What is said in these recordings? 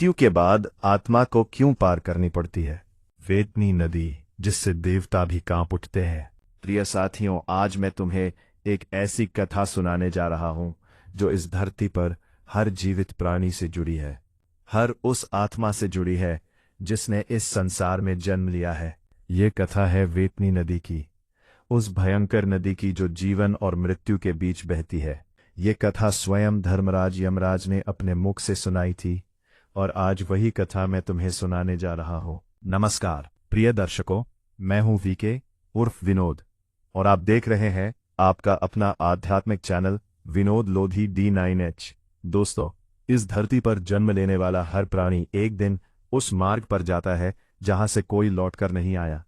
मृत्यु के बाद आत्मा को क्यों पार करनी पड़ती है? वेतनी नदी जिससे देवता भी कांप उठते हैं। प्रिय साथियों, आज मैं तुम्हें एक ऐसी कथा सुनाने जा रहा हूं जो इस धरती पर हर जीवित प्राणी से जुड़ी है, हर उस आत्मा से जुड़ी है जिसने इस संसार में जन्म लिया है। ये कथा है वेतनी नदी की, उस भयंकर नदी की जो जीवन और मृत्यु के बीच बहती है। ये कथा स्वयं धर्मराज यमराज ने अपने मुख से सुनाई थी और आज वही कथा मैं तुम्हें सुनाने जा रहा हूं। नमस्कार प्रिय दर्शकों, मैं हूं वीके उर्फ विनोद और आप देख रहे हैं आपका अपना आध्यात्मिक चैनल विनोद लोधी D9H। दोस्तों, इस धरती पर जन्म लेने वाला हर प्राणी एक दिन उस मार्ग पर जाता है जहां से कोई लौटकर नहीं आया।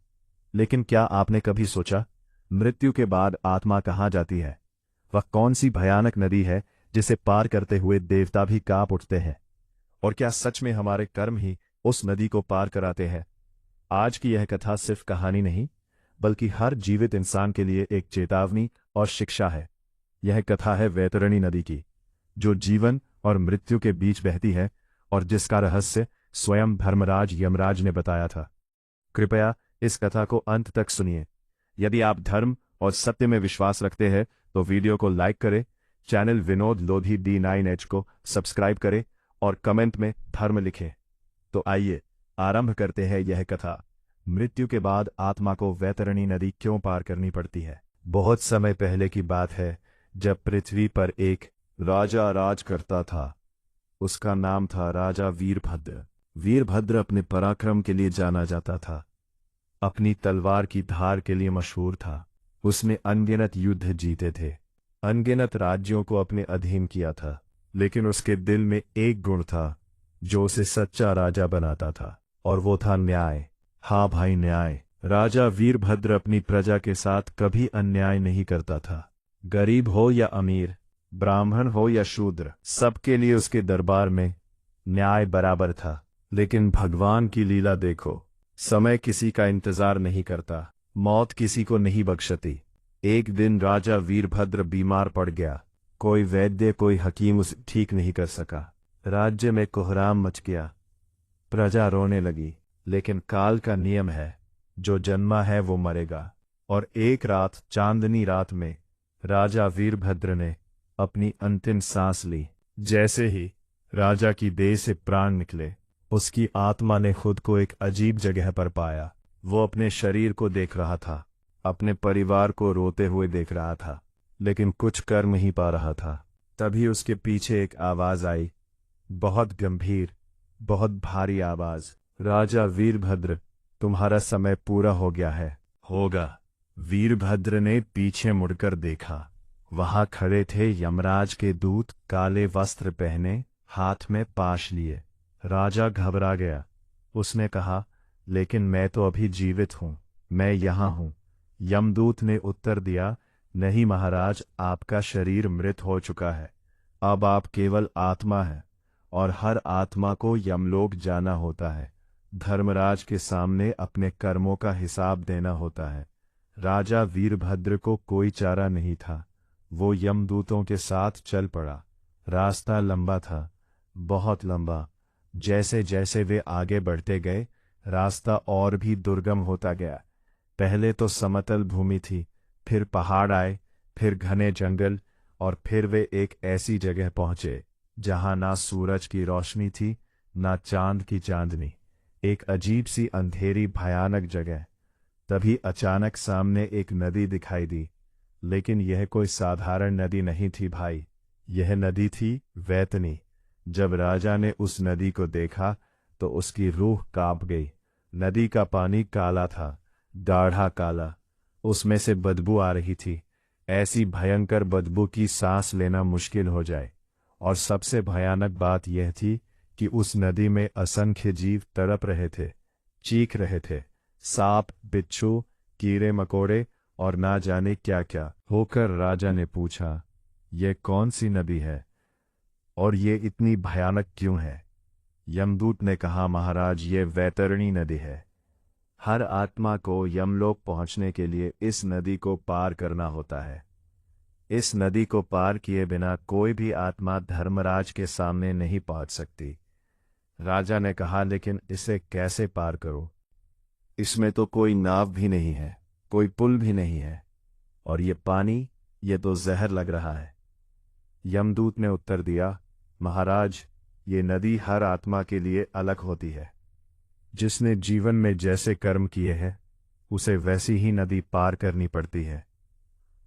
लेकिन क्या आपने कभी सोचा, मृत्यु के बाद आत्मा कहाँ जाती है? वह कौन सी भयानक नदी है जिसे पार करते हुए देवता भी कांप उठते हैं? और क्या सच में हमारे कर्म ही उस नदी को पार कराते हैं? आज की यह कथा सिर्फ कहानी नहीं, बल्कि हर जीवित इंसान के लिए एक चेतावनी और शिक्षा है। यह कथा है वैतरणी नदी की, जो जीवन और मृत्यु के बीच बहती है और जिसका रहस्य स्वयं धर्मराज यमराज ने बताया था। कृपया इस कथा को अंत तक सुनिए। यदि आप धर्म और सत्य में विश्वास रखते हैं तो वीडियो को लाइक करें, चैनल विनोद लोधी D9H को सब्सक्राइब करें और कमेंट में धर्म लिखें। तो आइए आरंभ करते हैं यह कथा। मृत्यु के बाद आत्मा को वैतरणी नदी क्यों पार करनी पड़ती है? बहुत समय पहले की बात है, जब पृथ्वी पर एक राजा राज करता था। उसका नाम था राजा वीरभद्र। वीरभद्र अपने पराक्रम के लिए जाना जाता था, अपनी तलवार की धार के लिए मशहूर था। उसने अनगिनत युद्ध जीते थे, अनगिनत राज्यों को अपने अधीन किया था। लेकिन उसके दिल में एक गुण था जो उसे सच्चा राजा बनाता था, और वो था न्याय। हाँ भाई, न्याय। राजा वीरभद्र अपनी प्रजा के साथ कभी अन्याय नहीं करता था। गरीब हो या अमीर, ब्राह्मण हो या शूद्र, सबके लिए उसके दरबार में न्याय बराबर था। लेकिन भगवान की लीला देखो, समय किसी का इंतजार नहीं करता, मौत किसी को नहीं बख्शती। एक दिन राजा वीरभद्र बीमार पड़ गया। कोई वैद्य, कोई हकीम उसे ठीक नहीं कर सका। राज्य में कोहराम मच गया, प्रजा रोने लगी। लेकिन काल का नियम है, जो जन्मा है वो मरेगा। और एक रात, चांदनी रात में, राजा वीरभद्र ने अपनी अंतिम सांस ली। जैसे ही राजा की देह से प्राण निकले, उसकी आत्मा ने खुद को एक अजीब जगह पर पाया। वो अपने शरीर को देख रहा था, अपने परिवार को रोते हुए देख रहा था, लेकिन कुछ कर नहीं पा रहा था। तभी उसके पीछे एक आवाज आई, बहुत गंभीर, बहुत भारी आवाज। राजा वीरभद्र, तुम्हारा समय पूरा हो गया है। होगा। वीरभद्र ने पीछे मुड़कर देखा। वहां खड़े थे यमराज के दूत, काले वस्त्र पहने, हाथ में पाश लिए। राजा घबरा गया। उसने कहा, लेकिन मैं तो अभी जीवित हूं, मैं यहां हूं। यमदूत ने उत्तर दिया, नहीं महाराज, आपका शरीर मृत हो चुका है। अब आप केवल आत्मा हैं, और हर आत्मा को यमलोक जाना होता है। धर्मराज के सामने अपने कर्मों का हिसाब देना होता है। राजा वीरभद्र को कोई चारा नहीं था। वो यमदूतों के साथ चल पड़ा। रास्ता लंबा था, बहुत लंबा। जैसे जैसे वे आगे बढ़ते गए, रास्ता और भी दुर्गम होता गया। पहले तो समतल भूमि थी, फिर पहाड़ आए, फिर घने जंगल, और फिर वे एक ऐसी जगह पहुंचे जहां ना सूरज की रोशनी थी, ना चांद की चांदनी। एक अजीब सी अंधेरी भयानक जगह। तभी अचानक सामने एक नदी दिखाई दी। लेकिन यह कोई साधारण नदी नहीं थी भाई, यह नदी थी वैतनी। जब राजा ने उस नदी को देखा तो उसकी रूह कांप गई। नदी का पानी काला था, गाढ़ा काला। उसमें से बदबू आ रही थी, ऐसी भयंकर बदबू की सांस लेना मुश्किल हो जाए। और सबसे भयानक बात यह थी कि उस नदी में असंख्य जीव तड़प रहे थे, चीख रहे थे। सांप, बिच्छू, कीड़े मकोड़े और ना जाने क्या क्या। होकर राजा ने पूछा, यह कौन सी नदी है और ये इतनी भयानक क्यों है? यमदूत ने कहा, महाराज, ये वैतरणी नदी है। हर आत्मा को यमलोक पहुंचने के लिए इस नदी को पार करना होता है। इस नदी को पार किए बिना कोई भी आत्मा धर्मराज के सामने नहीं पहुंच सकती। राजा ने कहा, लेकिन इसे कैसे पार करो? इसमें तो कोई नाव भी नहीं है, कोई पुल भी नहीं है, और ये पानी, ये तो जहर लग रहा है। यमदूत ने उत्तर दिया, महाराज, ये नदी हर आत्मा के लिए अलग होती है। जिसने जीवन में जैसे कर्म किए हैं, उसे वैसी ही नदी पार करनी पड़ती है।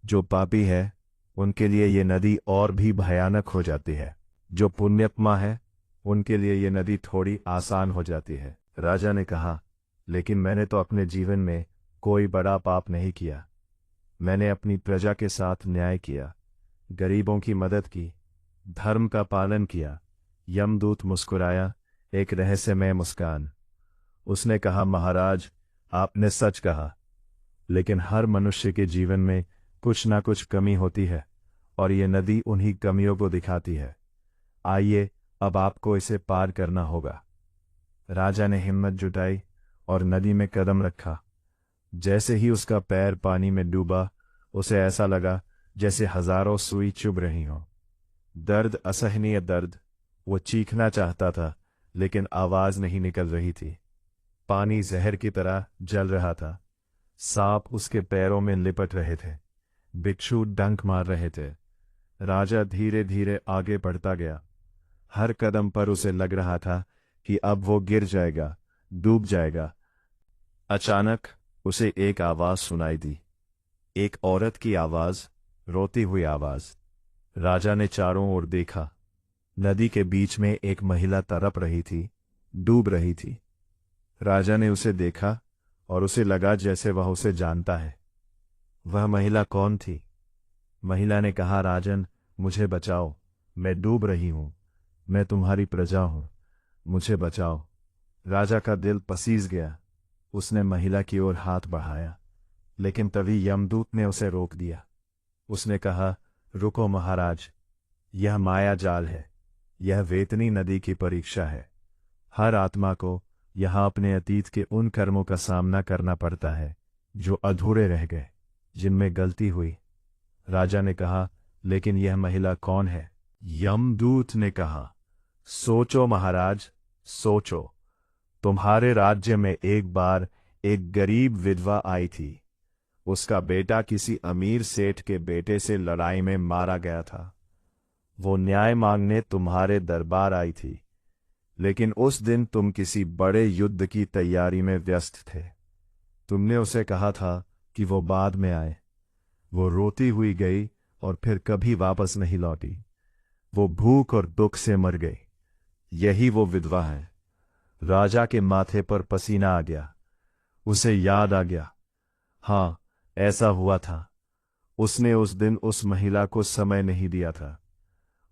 जो पापी है, उनके लिए ये नदी और भी भयानक हो जाती है। जो पुण्यात्मा है, उनके लिए ये नदी थोड़ी आसान हो जाती है। राजा ने कहा, लेकिन मैंने तो अपने जीवन में कोई बड़ा पाप नहीं किया। मैंने अपनी प्रजा के साथ न्याय किया, गरीबों की मदद की, धर्म का पालन किया। यमदूत मुस्कुराया, एक रहस्यमय मुस्कान। उसने कहा, महाराज, आपने सच कहा, लेकिन हर मनुष्य के जीवन में कुछ ना कुछ कमी होती है, और ये नदी उन्हीं कमियों को दिखाती है। आइए, अब आपको इसे पार करना होगा। राजा ने हिम्मत जुटाई और नदी में कदम रखा। जैसे ही उसका पैर पानी में डूबा, उसे ऐसा लगा जैसे हजारों सुई चुभ रही हों। दर्द, असहनीय दर्द। वो चीखना चाहता था, लेकिन आवाज नहीं निकल रही थी। पानी जहर की तरह जल रहा था। सांप उसके पैरों में लिपट रहे थे। बिच्छू डंक मार रहे थे। राजा धीरे धीरे आगे बढ़ता गया। हर कदम पर उसे लग रहा था कि अब वो गिर जाएगा, डूब जाएगा। अचानक उसे एक आवाज सुनाई दी, एक औरत की आवाज, रोती हुई आवाज। राजा ने चारों ओर देखा। नदी के बीच में एक महिला तड़प रही थी, डूब रही थी। राजा ने उसे देखा और उसे लगा जैसे वह उसे जानता है। वह महिला कौन थी? महिला ने कहा, राजन, मुझे बचाओ, मैं डूब रही हूं, मैं तुम्हारी प्रजा हूं, मुझे बचाओ। राजा का दिल पसीज गया। उसने महिला की ओर हाथ बढ़ाया, लेकिन तभी यमदूत ने उसे रोक दिया। उसने कहा, रुको महाराज, यह माया जाल है, यह वेतनी नदी की परीक्षा है। हर आत्मा को यहां अपने अतीत के उन कर्मों का सामना करना पड़ता है जो अधूरे रह गए, जिनमें गलती हुई। राजा ने कहा, लेकिन यह महिला कौन है? यमदूत ने कहा, सोचो महाराज, सोचो। तुम्हारे राज्य में एक बार एक गरीब विधवा आई थी। उसका बेटा किसी अमीर सेठ के बेटे से लड़ाई में मारा गया था। वो न्याय मांगने तुम्हारे दरबार आई थी, लेकिन उस दिन तुम किसी बड़े युद्ध की तैयारी में व्यस्त थे। तुमने उसे कहा था कि वो बाद में आए। वो रोती हुई गई और फिर कभी वापस नहीं लौटी। वो भूख और दुख से मर गई। यही वो विधवा है। राजा के माथे पर पसीना आ गया। उसे याद आ गया, हाँ, ऐसा हुआ था। उसने उस दिन उस महिला को समय नहीं दिया था।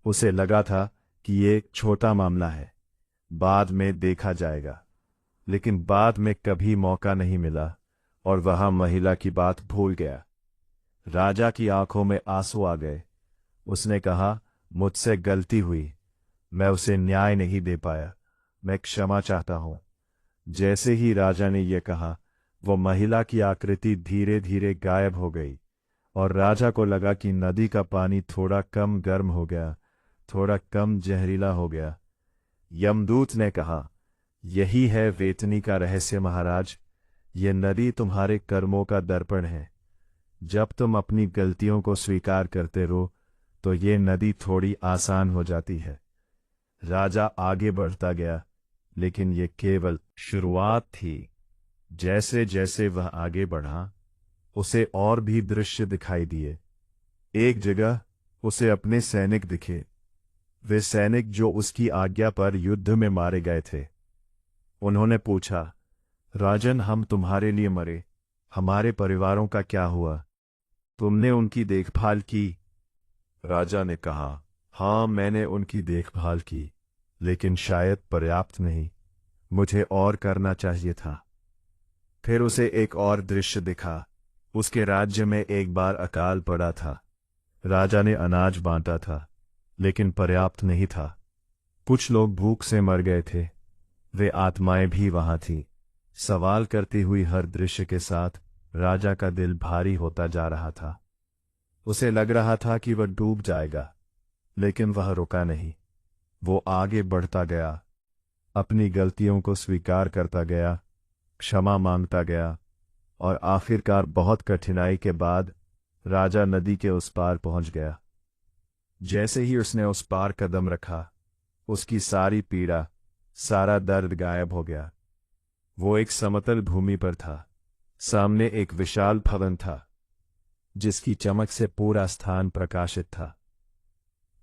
उसे लगा था कि ये एक छोटा मामला है, बाद में देखा जाएगा। लेकिन बाद में कभी मौका नहीं मिला और वह महिला की बात भूल गया। राजा की आंखों में आंसू आ गए। उसने कहा, मुझसे गलती हुई, मैं उसे न्याय नहीं दे पाया, मैं क्षमा चाहता हूं। जैसे ही राजा ने यह कहा, वो महिला की आकृति धीरे धीरे गायब हो गई और राजा को लगा कि नदी का पानी थोड़ा कम गर्म हो गया, थोड़ा कम जहरीला हो गया। यमदूत ने कहा, यही है वेतनी का रहस्य महाराज। ये नदी तुम्हारे कर्मों का दर्पण है। जब तुम अपनी गलतियों को स्वीकार करते रहो, तो ये नदी थोड़ी आसान हो जाती है। राजा आगे बढ़ता गया, लेकिन ये केवल शुरुआत थी। जैसे जैसे वह आगे बढ़ा, उसे और भी दृश्य दिखाई दिए। एक जगह उसे अपने सैनिक दिखे, वे सैनिक जो उसकी आज्ञा पर युद्ध में मारे गए थे। उन्होंने पूछा, राजन, हम तुम्हारे लिए मरे, हमारे परिवारों का क्या हुआ? तुमने उनकी देखभाल की? राजा ने कहा, हाँ, मैंने उनकी देखभाल की, लेकिन शायद पर्याप्त नहीं, मुझे और करना चाहिए था। फिर उसे एक और दृश्य दिखा। उसके राज्य में एक बार अकाल पड़ा था। राजा ने अनाज बांटा था, लेकिन पर्याप्त नहीं था। कुछ लोग भूख से मर गए थे। वे आत्माएं भी वहां थी। सवाल करती हुई हर दृश्य के साथ राजा का दिल भारी होता जा रहा था। उसे लग रहा था कि वह डूब जाएगा, लेकिन वह रुका नहीं। वो आगे बढ़ता गया। अपनी गलतियों को स्वीकार करता गया, क्षमा मांगता गया, और आखिरकार बहुत कठिनाई के बाद राजा नदी के उस पार पहुंच गया। जैसे ही उसने उस पार कदम रखा, उसकी सारी पीड़ा, सारा दर्द गायब हो गया। वो एक समतल भूमि पर था। सामने एक विशाल भवन था, जिसकी चमक से पूरा स्थान प्रकाशित था।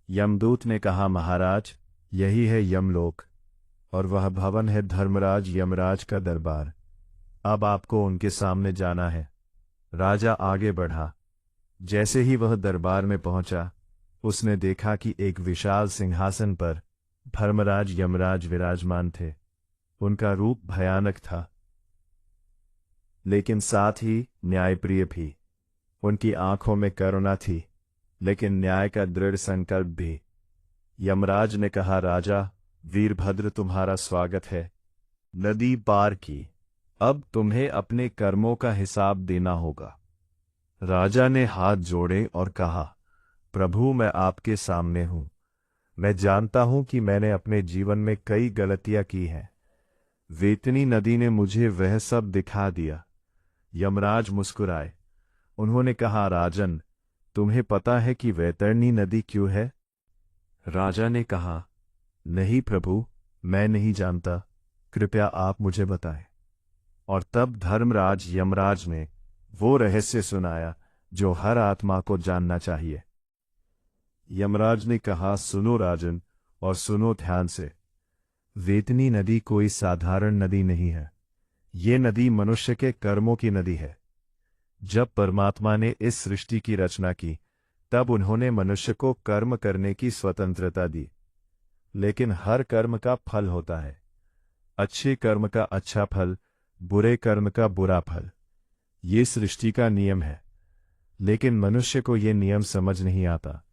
यमदूत ने कहा, महाराज, यही है यमलोक, और वह भवन है धर्मराज यमराज का दरबार। अब आपको उनके सामने जाना है। राजा आगे बढ़ा। जैसे ही वह दरबार में पहुंचा, उसने देखा कि एक विशाल सिंहासन पर धर्मराज यमराज विराजमान थे। उनका रूप भयानक था, लेकिन साथ ही न्यायप्रिय भी। उनकी आंखों में करुणा थी, लेकिन न्याय का दृढ़ संकल्प भी। यमराज ने कहा, राजा वीरभद्र, तुम्हारा स्वागत है। नदी पार की, अब तुम्हें अपने कर्मों का हिसाब देना होगा। राजा ने हाथ जोड़े और कहा, प्रभु, मैं आपके सामने हूं। मैं जानता हूं कि मैंने अपने जीवन में कई गलतियां की हैं। वेतनी नदी ने मुझे वह सब दिखा दिया। यमराज मुस्कुराए। उन्होंने कहा, राजन, तुम्हें पता है कि वैतरणी नदी क्यों है? राजा ने कहा, नहीं प्रभु, मैं नहीं जानता, कृपया आप मुझे बताएं। और तब धर्मराज यमराज ने वो रहस्य सुनाया जो हर आत्मा को जानना चाहिए। यमराज ने कहा, सुनो राजन, और सुनो ध्यान से। वेतनी नदी कोई साधारण नदी नहीं है। ये नदी मनुष्य के कर्मों की नदी है। जब परमात्मा ने इस सृष्टि की रचना की, तब उन्होंने मनुष्य को कर्म करने की स्वतंत्रता दी। लेकिन हर कर्म का फल होता है। अच्छे कर्म का अच्छा फल, बुरे कर्म का बुरा फल। ये सृष्टि का नियम है। लेकिन मनुष्य को ये नियम समझ नहीं आता।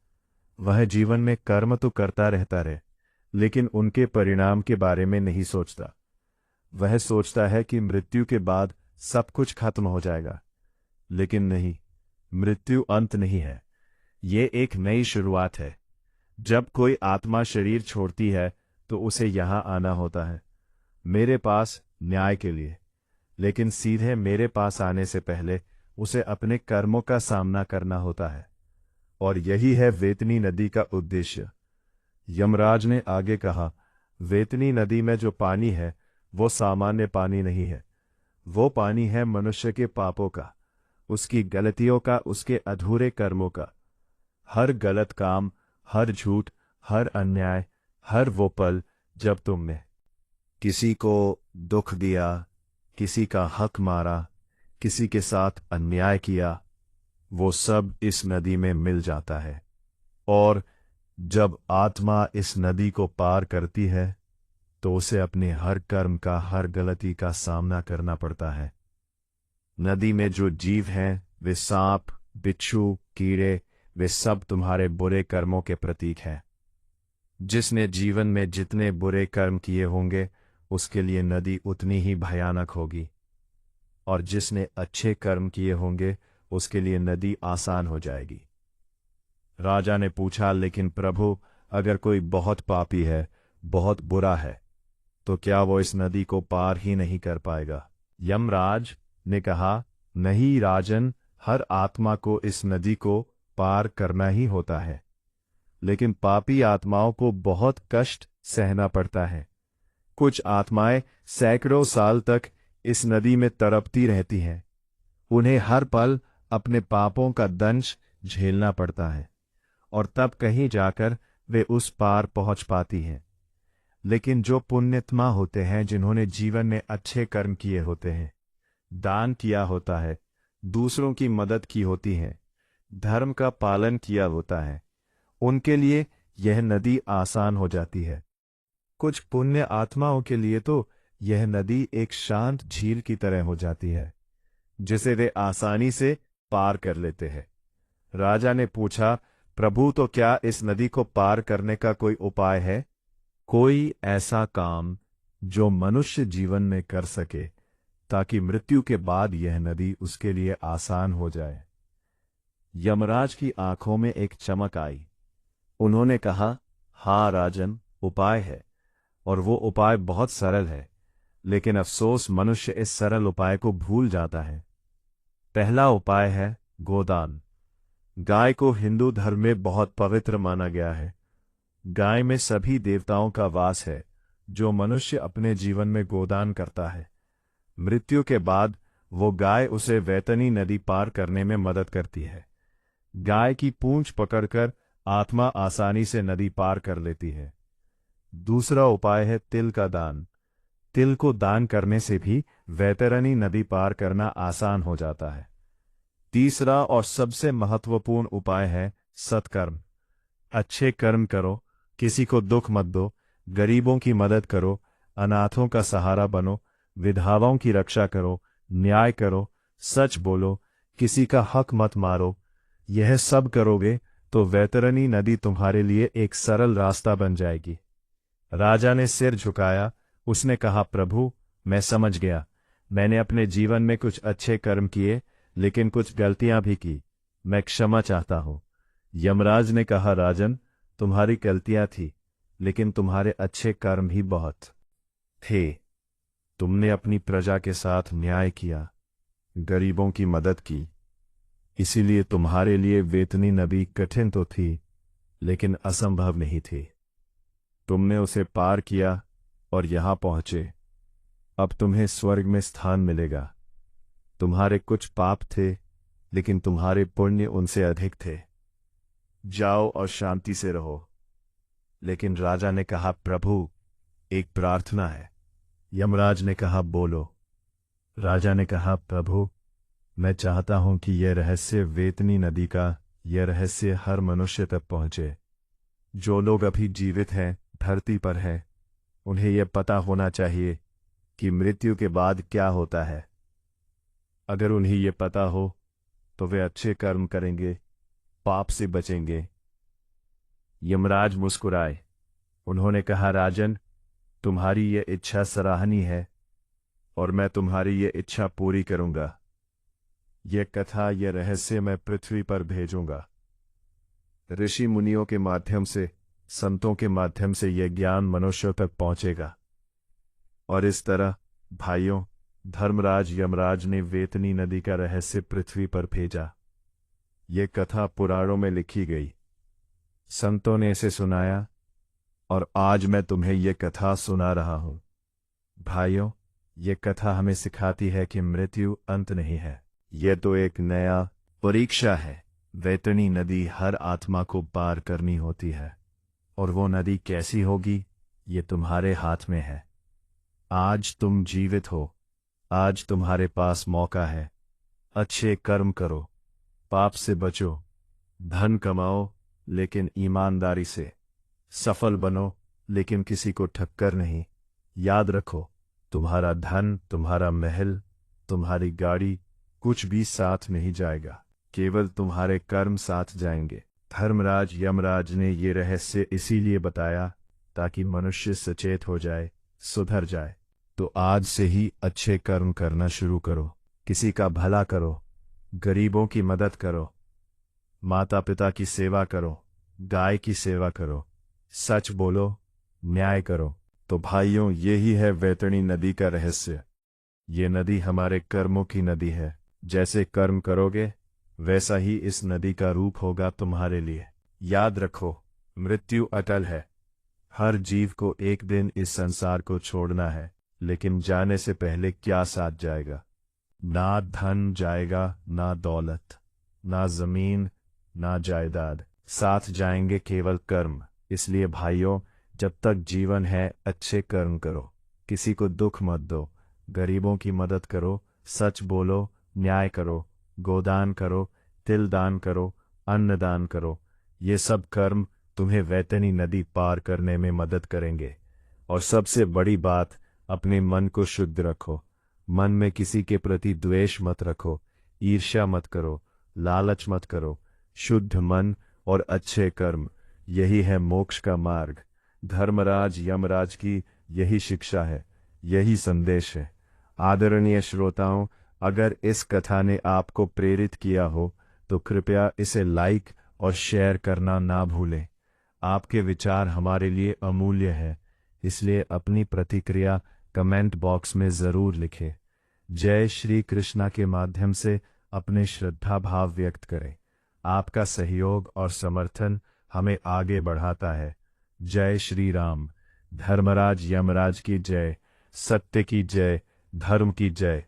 वह जीवन में कर्म तो करता रहता है, लेकिन उनके परिणाम के बारे में नहीं सोचता। वह सोचता है कि मृत्यु के बाद सब कुछ खत्म हो जाएगा। लेकिन नहीं, मृत्यु अंत नहीं है। ये एक नई शुरुआत है। जब कोई आत्मा शरीर छोड़ती है, तो उसे यहां आना होता है, मेरे पास न्याय के लिए। लेकिन सीधे मेरे पास आने से पहले उसे अपने कर्मों का सामना करना होता है। और यही है वेतनी नदी का उद्देश्य। यमराज ने आगे कहा, वेतनी नदी में जो पानी है, वो सामान्य पानी नहीं है। वो पानी है मनुष्य के पापों का, उसकी गलतियों का, उसके अधूरे कर्मों का। हर गलत काम, हर झूठ, हर अन्याय, हर वो पल जब तुमने किसी को दुख दिया, किसी का हक मारा, किसी के साथ अन्याय किया, वो सब इस नदी में मिल जाता है। और जब आत्मा इस नदी को पार करती है, तो उसे अपने हर कर्म का, हर गलती का सामना करना पड़ता है। नदी में जो जीव हैं, वे सांप, बिच्छू, कीड़े, वे सब तुम्हारे बुरे कर्मों के प्रतीक हैं। जिसने जीवन में जितने बुरे कर्म किए होंगे, उसके लिए नदी उतनी ही भयानक होगी, और जिसने अच्छे कर्म किए होंगे, उसके लिए नदी आसान हो जाएगी। राजा ने पूछा, लेकिन प्रभु, अगर कोई बहुत पापी है, बहुत बुरा है, तो क्या वो इस नदी को पार ही नहीं कर पाएगा? यमराज ने कहा, नहीं राजन, हर आत्मा को इस नदी को पार करना ही होता है। लेकिन पापी आत्माओं को बहुत कष्ट सहना पड़ता है। कुछ आत्माएं सैकड़ों साल तक इस नदी में तड़पती रहती हैं। उन्हें हर पल अपने पापों का दंश झेलना पड़ता है, और तब कहीं जाकर वे उस पार पहुंच पाती हैं। लेकिन जो पुण्यात्मा होते हैं, जिन्होंने जीवन में अच्छे कर्म किए होते हैं, दान किया होता है, दूसरों की मदद की होती है, धर्म का पालन किया होता है, उनके लिए यह नदी आसान हो जाती है। कुछ पुण्य आत्माओं के लिए तो यह नदी एक शांत झील की तरह हो जाती है, जिसे वे आसानी से पार कर लेते हैं। राजा ने पूछा, प्रभु, तो क्या इस नदी को पार करने का कोई उपाय है? कोई ऐसा काम जो मनुष्य जीवन में कर सके, ताकि मृत्यु के बाद यह नदी उसके लिए आसान हो जाए। यमराज की आंखों में एक चमक आई। उन्होंने कहा, हाँ राजन, उपाय है, और वो उपाय बहुत सरल है, लेकिन अफसोस मनुष्य इस सरल उपाय को भूल जाता है। पहला उपाय है गोदान। गाय को हिंदू धर्म में बहुत पवित्र माना गया है। गाय में सभी देवताओं का वास है। जो मनुष्य अपने जीवन में गोदान करता है, मृत्यु के बाद वो गाय उसे वैतरणी नदी पार करने में मदद करती है। गाय की पूंछ पकड़कर आत्मा आसानी से नदी पार कर लेती है। दूसरा उपाय है तिल का दान। तिल को दान करने से भी वैतरणी नदी पार करना आसान हो जाता है। तीसरा और सबसे महत्वपूर्ण उपाय है सत्कर्म। अच्छे कर्म करो, किसी को दुख मत दो, गरीबों की मदद करो, अनाथों का सहारा बनो, विधवाओं की रक्षा करो, न्याय करो, सच बोलो, किसी का हक मत मारो। यह सब करोगे तो वैतरणी नदी तुम्हारे लिए एक सरल रास्ता बन जाएगी। राजा ने सिर झुकाया। उसने कहा, प्रभु, मैं समझ गया। मैंने अपने जीवन में कुछ अच्छे कर्म किए, लेकिन कुछ गलतियां भी की। मैं क्षमा चाहता हूं। यमराज ने कहा, राजन, तुम्हारी गलतियां थी, लेकिन तुम्हारे अच्छे कर्म भी बहुत थे। तुमने अपनी प्रजा के साथ न्याय किया, गरीबों की मदद की। इसीलिए तुम्हारे लिए वैतरणी नदी कठिन तो थी, लेकिन असंभव नहीं थी। तुमने उसे पार किया और यहां पहुंचे। अब तुम्हें स्वर्ग में स्थान मिलेगा। तुम्हारे कुछ पाप थे, लेकिन तुम्हारे पुण्य उनसे अधिक थे। जाओ और शांति से रहो। लेकिन राजा ने कहा, प्रभु, एक प्रार्थना है। यमराज ने कहा, बोलो। राजा ने कहा, प्रभु, मैं चाहता हूं कि यह रहस्य वैतरणी नदी का, यह रहस्य हर मनुष्य तक पहुंचे। जो लोग अभी जीवित हैं, धरती पर हैं, उन्हें यह पता होना चाहिए कि मृत्यु के बाद क्या होता है। अगर उन्हें यह पता हो तो वे अच्छे कर्म करेंगे, पाप से बचेंगे। यमराज मुस्कुराए। उन्होंने कहा, राजन, तुम्हारी यह इच्छा सराहनीय है और मैं तुम्हारी यह इच्छा पूरी करूंगा। यह कथा, यह रहस्य मैं पृथ्वी पर भेजूंगा। ऋषि मुनियों के माध्यम से, संतों के माध्यम से यह ज्ञान मनुष्यों तक पहुंचेगा। और इस तरह, भाइयों, धर्मराज यमराज ने वैतरणी नदी का रहस्य पृथ्वी पर भेजा। यह कथा पुराणों में लिखी गई, संतों ने इसे सुनाया, और आज मैं तुम्हें यह कथा सुना रहा हूं। भाइयों, यह कथा हमें सिखाती है कि मृत्यु अंत नहीं है। यह तो एक नया परीक्षा है। वैतरणी नदी हर आत्मा को पार करनी होती है, और वो नदी कैसी होगी, ये तुम्हारे हाथ में है। आज तुम जीवित हो, आज तुम्हारे पास मौका है। अच्छे कर्म करो, पाप से बचो, धन कमाओ, लेकिन ईमानदारी से। सफल बनो, लेकिन किसी को ठक्कर नहीं। याद रखो, तुम्हारा धन, तुम्हारा महल, तुम्हारी गाड़ी, कुछ भी साथ नहीं जाएगा। केवल तुम्हारे कर्म साथ जाएंगे। धर्मराज यमराज ने ये रहस्य इसीलिए बताया ताकि मनुष्य सचेत हो जाए, सुधर जाए। तो आज से ही अच्छे कर्म करना शुरू करो। किसी का भला करो, गरीबों की मदद करो, माता पिता की सेवा करो, गाय की सेवा करो, सच बोलो, न्याय करो। तो भाइयों, यही है वैतरणी नदी का रहस्य। ये नदी हमारे कर्मों की नदी है। जैसे कर्म करोगे, वैसा ही इस नदी का रूप होगा तुम्हारे लिए। याद रखो, मृत्यु अटल है। हर जीव को एक दिन इस संसार को छोड़ना है, लेकिन जाने से पहले क्या साथ जाएगा? ना धन जाएगा, ना दौलत, ना जमीन, ना जायदाद। साथ जाएंगे केवल कर्म। इसलिए भाइयों, जब तक जीवन है, अच्छे कर्म करो, किसी को दुख मत दो, गरीबों की मदद करो, सच बोलो, न्याय करो, गोदान करो, तिल दान करो, अन्नदान करो। ये सब कर्म तुम्हें वैतरणी नदी पार करने में मदद करेंगे। और सबसे बड़ी बात, अपने मन को शुद्ध रखो। मन में किसी के प्रति द्वेष मत रखो, ईर्ष्या मत करो, लालच मत करो। शुद्ध मन और अच्छे कर्म, यही है मोक्ष का मार्ग। धर्मराज यमराज की यही शिक्षा है, यही संदेश है। आदरणीय श्रोताओं, अगर इस कथा ने आपको प्रेरित किया हो तो कृपया इसे लाइक और शेयर करना ना भूलें। आपके विचार हमारे लिए अमूल्य हैं। इसलिए अपनी प्रतिक्रिया कमेंट बॉक्स में जरूर लिखें। जय श्री कृष्णा के माध्यम से अपने श्रद्धा भाव व्यक्त करें। आपका सहयोग और समर्थन हमें आगे बढ़ाता है। जय श्री राम। धर्मराज यमराज की जय। सत्य की जय। धर्म की जय।